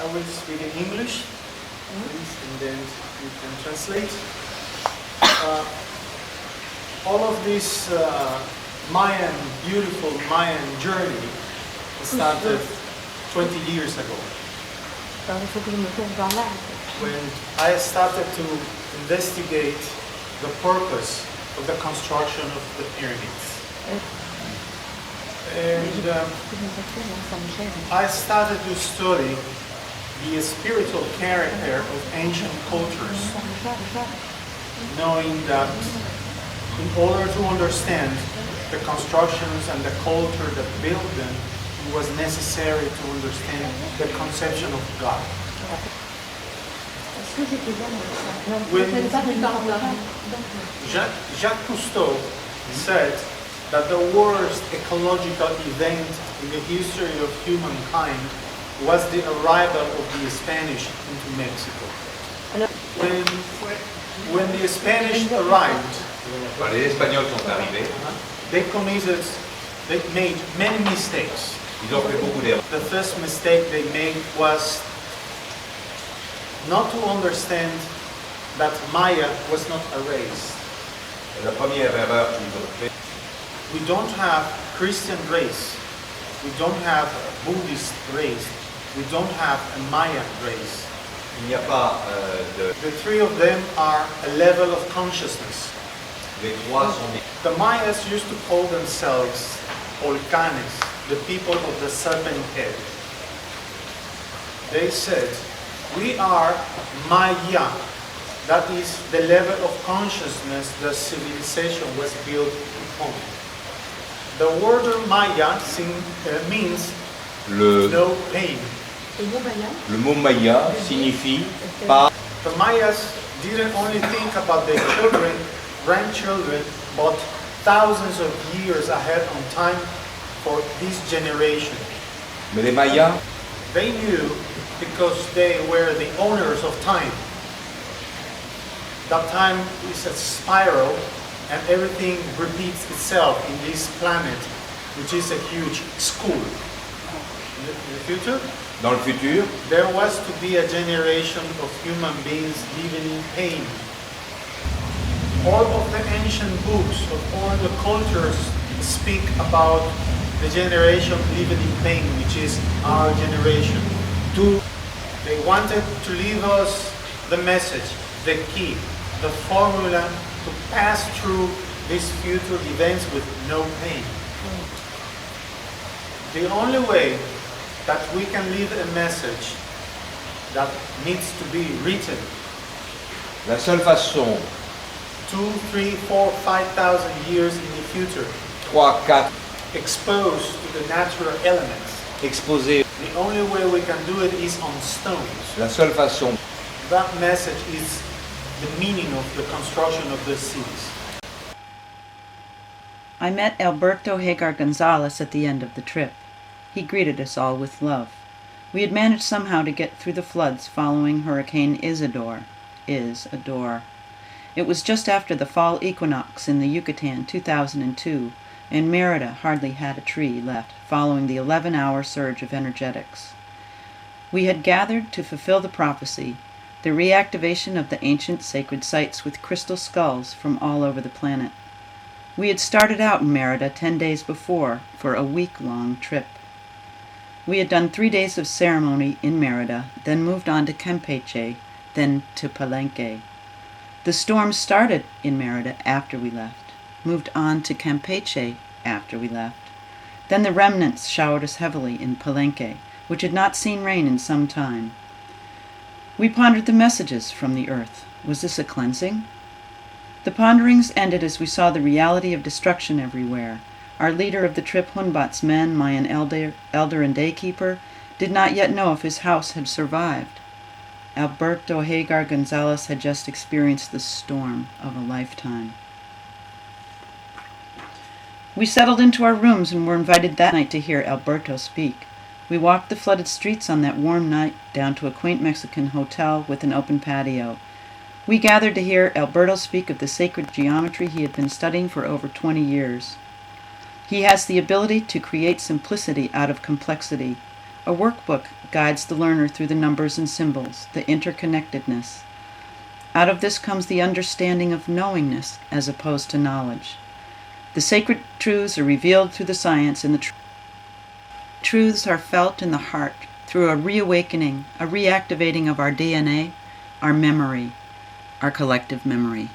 I will speak in English, please, and then you can translate. All of this beautiful Mayan journey started 20 years ago. When I started to investigate the purpose of the construction of the pyramids. And I started to study the spiritual character of ancient cultures, knowing that in order to understand the constructions and the culture that built them, it was necessary to understand the conception of God. Jacques Cousteau said that the worst ecological event in the history of humankind was the arrival of the Spanish into Mexico. When the Spanish arrived, les Espagnols sont arrivés. They made many mistakes. Ils ont fait beaucoup d'erreurs. The first mistake they made was not to understand that Maya was not a race. La première erreur qu'ils ont faite. We don't have Christian race. We don't have a Buddhist race. We don't have a Mayan race. Il n'y a pas de... The three of them are a level of consciousness. Les trois sont des... The Mayas used to call themselves Volcanes, the people of the serpent head. They said, we are Maya. That is the level of consciousness the civilization was built upon. The word Maya means no pain. Le mot Maya signifie pas. The Mayas didn't only think about their children, grandchildren, but thousands of years ahead on time for this generation. Mais les Mayas, They knew because they were the owners of time. That time is a spiral and everything repeats itself in this planet, which is a huge school. In the future, dans le futur, there was to be a generation of human beings living in pain. All of the ancient books of all the cultures speak about the generation living in pain, which is our generation. They wanted to leave us the message, the key, the formula to pass through these future events with no pain. The only way that we can leave a message that needs to be written la seule façon, 2, 3, 4, 5,000 years in the future, 3, 4, exposed to the natural elements. exposé, The only way we can do it is on stones. la seule façon, That message is the meaning of the construction of the cities. I met Alberto Haggar Gonzales at the end of the trip. He greeted us all with love. We had managed somehow to get through the floods following Hurricane Isidore. It was just after the fall equinox in the Yucatan 2002, and Merida hardly had a tree left following the 11-hour surge of energetics. We had gathered to fulfill the prophecy, the reactivation of the ancient sacred sites with crystal skulls from all over the planet. We had started out in Merida 10 days before for a week-long trip. We had done 3 days of ceremony in Merida, then moved on to Campeche, then to Palenque. The storm started in Merida after we left, moved on to Campeche after we left. Then the remnants showered us heavily in Palenque, which had not seen rain in some time. We pondered the messages from the earth. Was this a cleansing? The ponderings ended as we saw the reality of destruction everywhere. Our leader of the trip, Hunbat's men, Mayan elder and daykeeper, did not yet know if his house had survived. Alberto Haggar Gonzales had just experienced the storm of a lifetime. We settled into our rooms and were invited that night to hear Alberto speak. We walked the flooded streets on that warm night down to a quaint Mexican hotel with an open patio. We gathered to hear Alberto speak of the sacred geometry he had been studying for over 20 years. He has the ability to create simplicity out of complexity, a workbook guides the learner through the numbers and symbols, the interconnectedness. Out of this comes the understanding of knowingness as opposed to knowledge. The sacred truths are revealed through the science, and the truths are felt in the heart through a reawakening, a reactivating of our DNA, our memory, our collective memory.